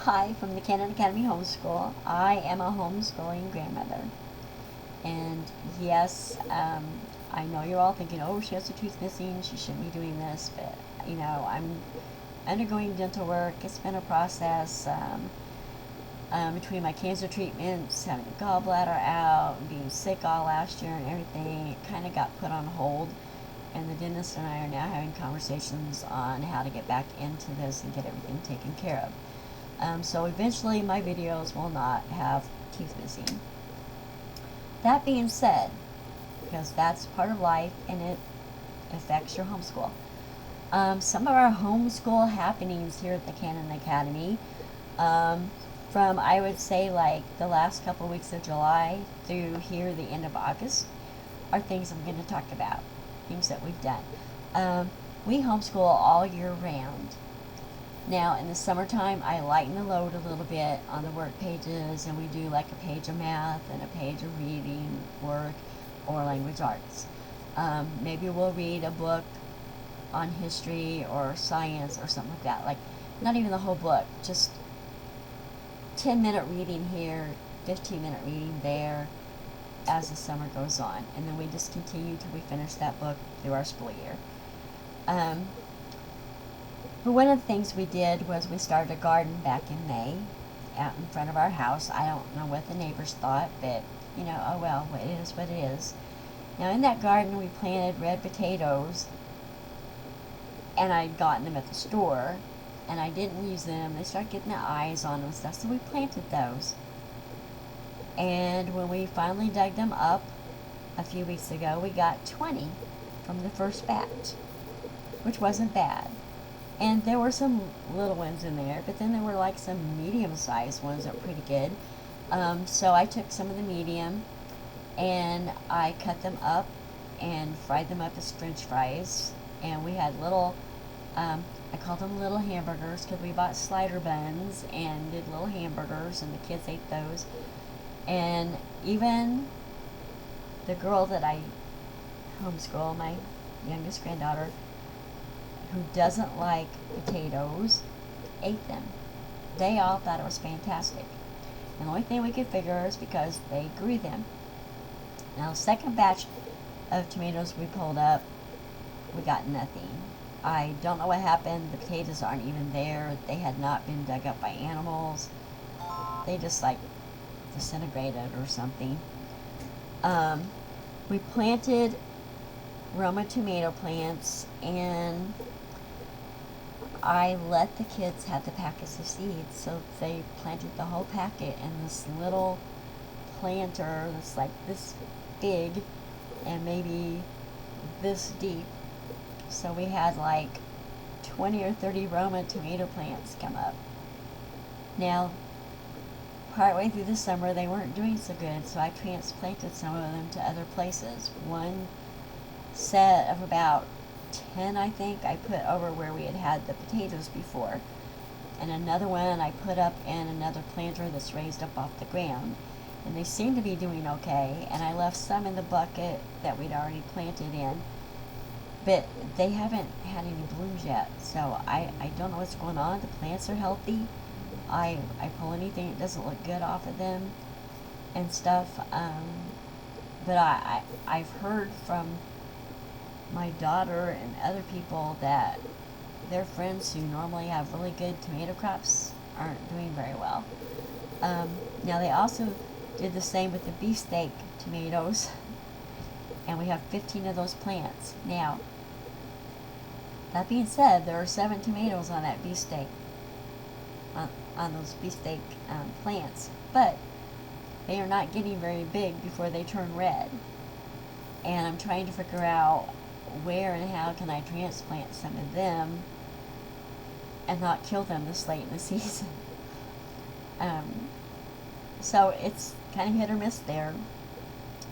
Hi from the Cannon Academy Homeschool. I am a homeschooling grandmother. And yes, I know you're all thinking, oh, she has a tooth missing, she shouldn't be doing this, but I'm undergoing dental work. It's been a process between my cancer treatments, having a gallbladder out, being sick all last year and everything. It kind of got put on hold. And the dentist and I are now having conversations on how to get back into this and get everything taken care of. So eventually my videos will not have teeth missing. That being said, because that's part of life and it affects your homeschool. Some of our homeschool happenings here at the Cannon Academy, from I would say like the last couple weeks of July through here the end of August, are things I'm going to talk about, things that we've done. We homeschool all year round. Now, in the summertime, I lighten the load a little bit on the work pages, and we do like a page of math and a page of reading work or language arts. Maybe we'll read a book on history or science or something like that. Like, not even the whole book, just 10-minute reading here, 15-minute reading there as the summer goes on. And then we just continue till we finish that book through our school year. But one of the things we did was we started a garden back in May out in front of our house. I don't know what the neighbors thought, but oh well, it is what it is. Now in that garden we planted red potatoes, and I'd gotten them at the store, and I didn't use them. They started getting the eyes on them and stuff, so we planted those. And when we finally dug them up a few weeks ago, we got 20 from the first batch, which wasn't bad. And there were some little ones in there, but then there were like some medium-sized ones that were pretty good. So I took some of the medium and I cut them up and fried them up as French fries. And we had little, I called them little hamburgers because we bought slider buns and did little hamburgers, and the kids ate those. And even the girl that I homeschool, my youngest granddaughter, who doesn't like potatoes, ate them. They all thought it was fantastic. And the only thing we could figure is because they grew them. Now the second batch of tomatoes we pulled up, we got nothing. I don't know what happened. The potatoes aren't even there. They had not been dug up by animals. They just like disintegrated or something. We planted Roma tomato plants, and I let the kids have the packets of seeds, so they planted the whole packet in this little planter that's like this big and maybe this deep. So we had like 20 or 30 Roma tomato plants come up. Now, partway through the summer, they weren't doing so good, so I transplanted some of them to other places. One set of about 10, I think, I put over where we had the potatoes before, and another one I put up in another planter that's raised up off the ground, and they seem to be doing okay. And I left some in the bucket that we'd already planted in, but they haven't had any blooms yet, so I don't know what's going on. The plants are healthy. I pull anything that doesn't look good off of them and stuff, but I've heard from my daughter and other people that their friends who normally have really good tomato crops aren't doing very well. Now they also did the same with the beefsteak tomatoes, and we have 15 of those plants. Now, that being said, there are 7 tomatoes on that beefsteak, on those beefsteak plants, but they are not getting very big before they turn red. And I'm trying to figure out where and how can I transplant some of them and not kill them this late in the season. So it's kind of hit or miss there.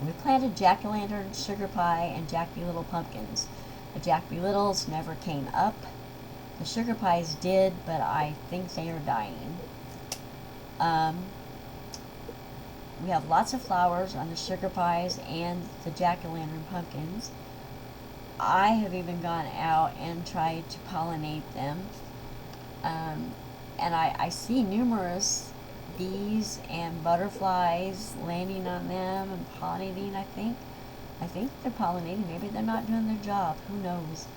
We planted jack-o'-lantern, sugar pie, and jack-be-little pumpkins. The jack-be-littles never came up. The sugar pies did, but I think they are dying. We have lots of flowers on the sugar pies and the jack-o'-lantern pumpkins. I have even gone out and tried to pollinate them. and I see numerous bees and butterflies landing on them and pollinating. I think they're pollinating. Maybe they're not doing their job. Who knows?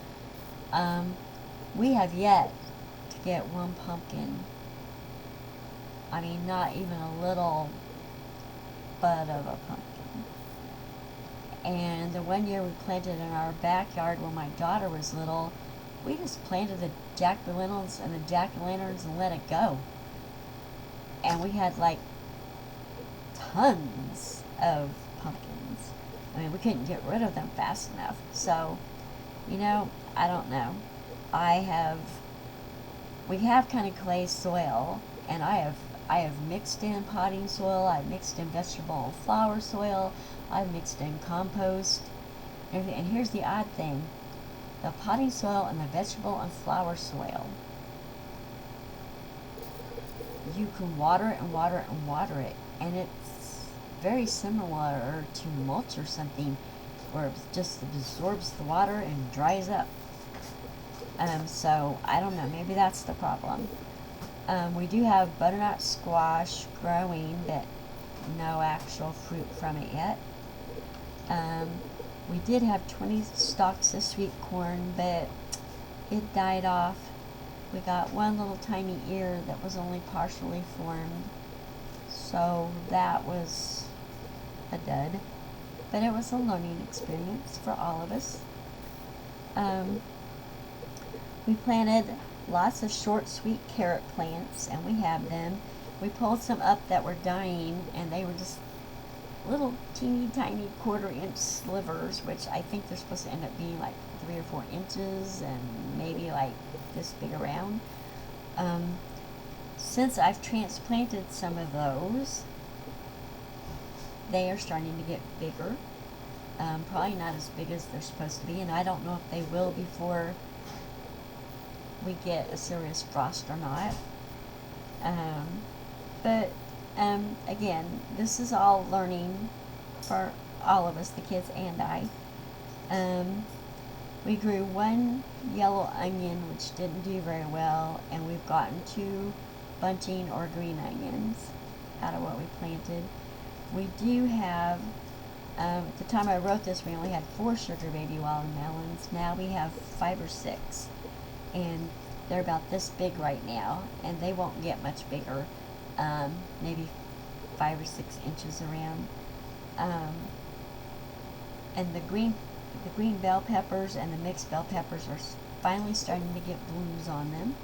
We have yet to get one pumpkin. I mean, not even a little bud of a pumpkin. And the one year we planted in our backyard when my daughter was little, we just planted the jack-o'-lanterns and the jack-o'-lanterns and let it go. And we had like tons of pumpkins. I mean, we couldn't get rid of them fast enough. So, you know, I don't know. We have kind of clay soil, and I have mixed in potting soil, I've mixed in vegetable and flower soil, I've mixed in compost. And here's the odd thing. The potting soil and the vegetable and flower soil, you can water it and water it and water it, and it's very similar to mulch or something, where it just absorbs the water and dries up. So I don't know, maybe that's the problem. We do have butternut squash growing, but no actual fruit from it yet. We did have 20 stalks of sweet corn, but it died off. We got one little tiny ear that was only partially formed, so that was a dud. But it was a learning experience for all of us. We planted lots of short sweet carrot plants, and we have them. We pulled some up that were dying, and they were just little teeny tiny 1/4-inch slivers, which I think they're supposed to end up being like 3 or 4 inches and maybe like this big around. Since I've transplanted some of those, they are starting to get bigger. Probably not as big as they're supposed to be, and I don't know if they will before we get a serious frost or not. But again, this is all learning for all of us, the kids and I. We grew one yellow onion, which didn't do very well, and we've gotten 2 bunching or green onions out of what we planted. We do have, at the time I wrote this, we only had 4 sugar baby watermelons. Now we have 5 or 6, and they're about this big right now, and they won't get much bigger, maybe 5 or 6 inches around. And the green bell peppers and the mixed bell peppers are finally starting to get blooms on them.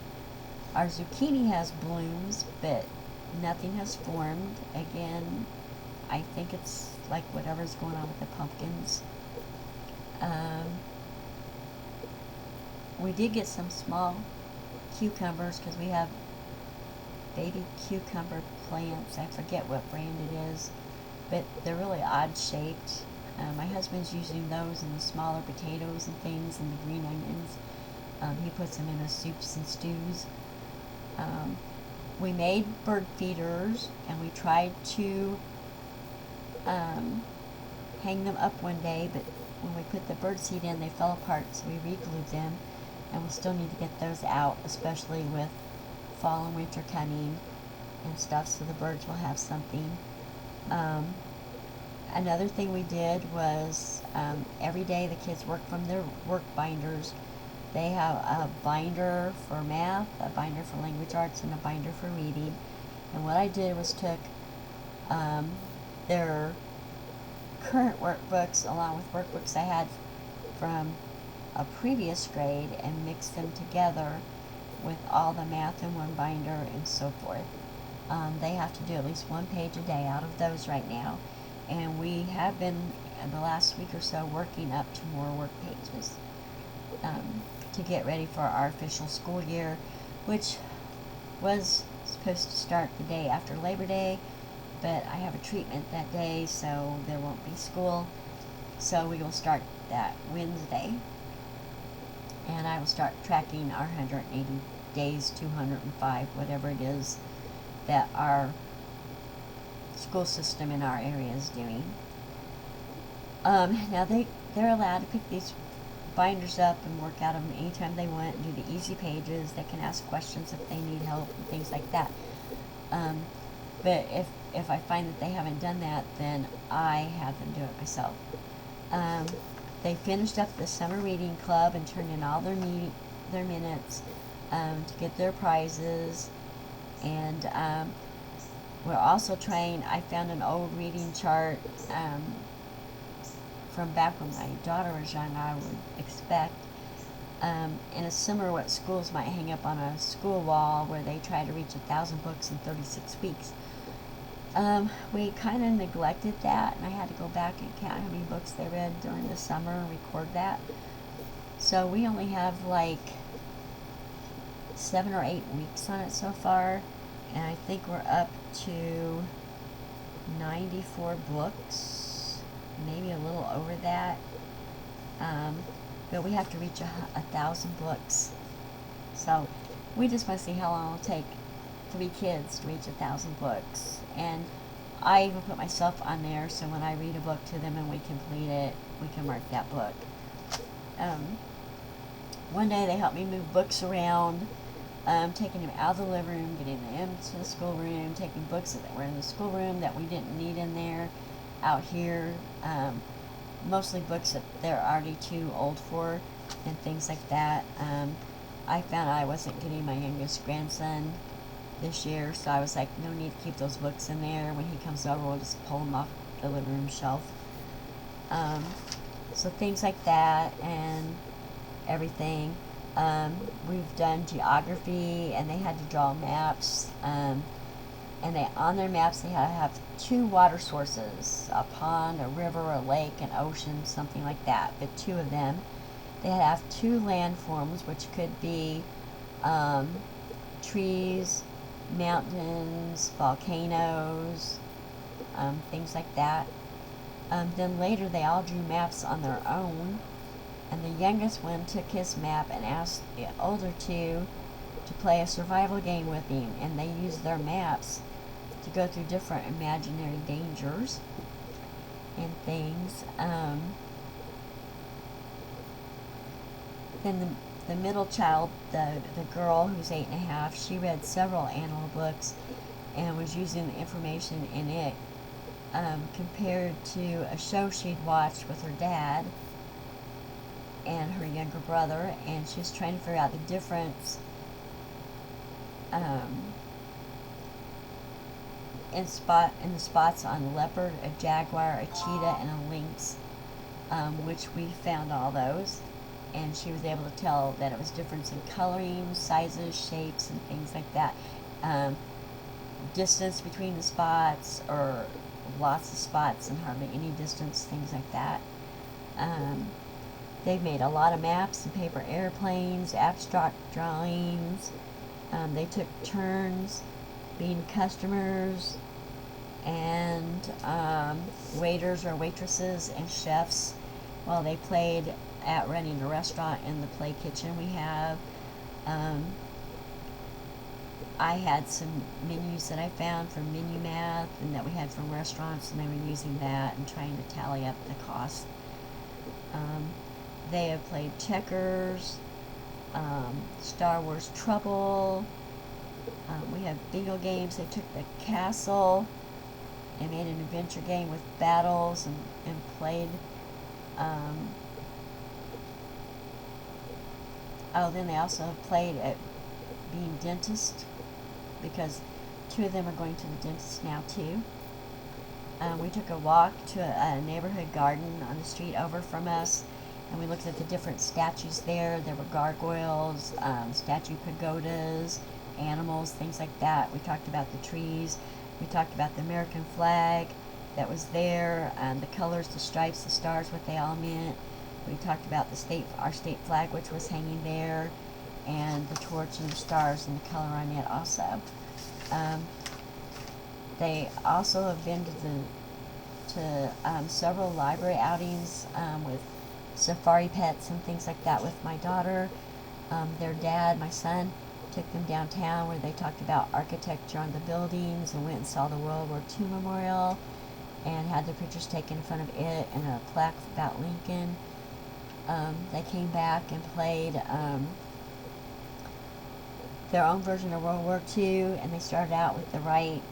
Our zucchini has blooms, but nothing has formed. Again, I think it's like whatever's going on with the pumpkins. We did get some small cucumbers because we have baby cucumber plants. I forget what brand it is, but they're really odd shaped. My husband's using those in the smaller potatoes and things, and the green onions. He puts them in his soups and stews. We made bird feeders, and we tried to hang them up one day, but when we put the bird seed in, they fell apart, so we re-glued them, and we still need to get those out, especially with fall and winter coming and stuff, so the birds will have something. Another thing we did was every day the kids work from their work binders. They have a binder for math, a binder for language arts, and a binder for reading. And what I did was took their current workbooks along with workbooks I had from a previous grade and mixed them together with all the math in one binder and so forth. They have to do at least 1 page a day out of those right now. And we have been, in the last week or so, working up to more work pages to get ready for our official school year, which was supposed to start the day after Labor Day, but I have a treatment that day, so there won't be school. So we will start that Wednesday, and I will start tracking our 180 days, 205, whatever it is that our school system in our area is doing. Now they're allowed to pick these binders up and work out them anytime they want, and do the easy pages. They can ask questions if they need help and things like that. But if I find that they haven't done that, then I have them do it myself. They finished up the summer reading club and turned in all their minutes to get their prizes. And we're also trying, I found an old reading chart from back when my daughter was young, I would expect. And it's similar to what schools might hang up on a school wall, where they try to reach 1,000 books in 36 weeks. We kind of neglected that, and I had to go back and count how many books they read during the summer and record that. So we only have like 7 or 8 weeks on it so far, and I think we're up to 94 books, maybe a little over that. But we have to reach 1,000 books. So we just want to see how long it'll take 3 kids to reach 1,000 books. And I even put myself on there, so when I read a book to them and we complete it, we can mark that book. One day they helped me move books around, taking them out of the living room, getting them into the schoolroom, taking books that were in the schoolroom that we didn't need in there, out here. Mostly books that they're already too old for, and things like that. I found I wasn't getting my youngest grandson this year, so I was like, no need to keep those books in there. When he comes over, we'll just pull them off the living room shelf. So things like that and everything. We've done geography, and they had to draw maps. And on their maps they had to have 2 water sources, a pond, a river, a lake, an ocean, something like that. But 2 of them. They had to have 2 landforms, which could be trees, mountains, volcanoes, things like that. Then later they all drew maps on their own, and the youngest one took his map and asked the older 2 to play a survival game with him, and they used their maps to go through different imaginary dangers and things. Then the middle child, the girl who's 8.5, she read several animal books and was using the information in it compared to a show she'd watched with her dad and her younger brother, and she was trying to figure out the difference in the spots on a leopard, a jaguar, a cheetah, and a lynx, which we found all those. And she was able to tell that it was difference in coloring, sizes, shapes, and things like that. Distance between the spots, or lots of spots and hardly any distance, things like that. They've made a lot of maps and paper airplanes, abstract drawings. They took turns being customers and waiters or waitresses and chefs while they played at running a restaurant in the play kitchen we have. I had some menus that I found from Menu Math and that we had from restaurants, and they were using that and trying to tally up the cost. They have played checkers, Star Wars Trouble. We have bingo games. They took the castle and made an adventure game with battles and played. Then they also played at being dentist, because 2 of them are going to the dentist now too. We took a walk to a neighborhood garden on the street over from us, and we looked at the different statues there. There were gargoyles, statue pagodas, animals, things like that. We talked about the trees. We talked about the American flag that was there, the colors, the stripes, the stars, what they all meant. We talked about our state flag, which was hanging there, and the torch and the stars and the color on it also. They also have been to several library outings with safari pets and things like that with my daughter. Their dad, my son, took them downtown where they talked about architecture on the buildings, and went and saw the World War II Memorial and had their pictures taken in front of it and a plaque about Lincoln. they came back and played their own version of World War II, and they started out with the right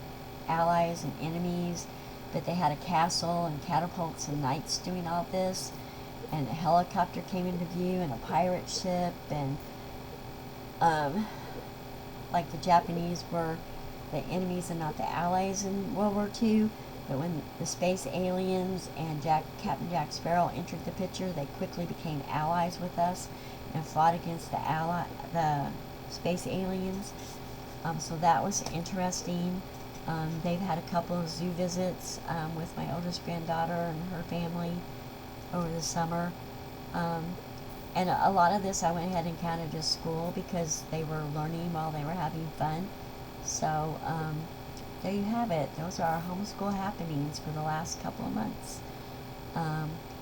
allies and enemies, but they had a castle and catapults and knights doing all this, and a helicopter came into view and a pirate ship, and like the Japanese were the enemies and not the allies in World War II. But when the space aliens and Captain Jack Sparrow entered the picture, they quickly became allies with us and fought against the space aliens. So that was interesting. They've had a couple of zoo visits with my oldest granddaughter and her family over the summer. And a lot of this I went ahead and counted as school because they were learning while they were having fun. So there you have it. Those are our homeschool happenings for the last couple of months.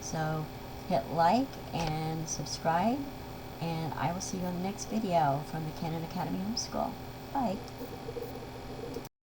So hit like and subscribe, and I will see you on the next video from the Canon Academy Homeschool. Bye.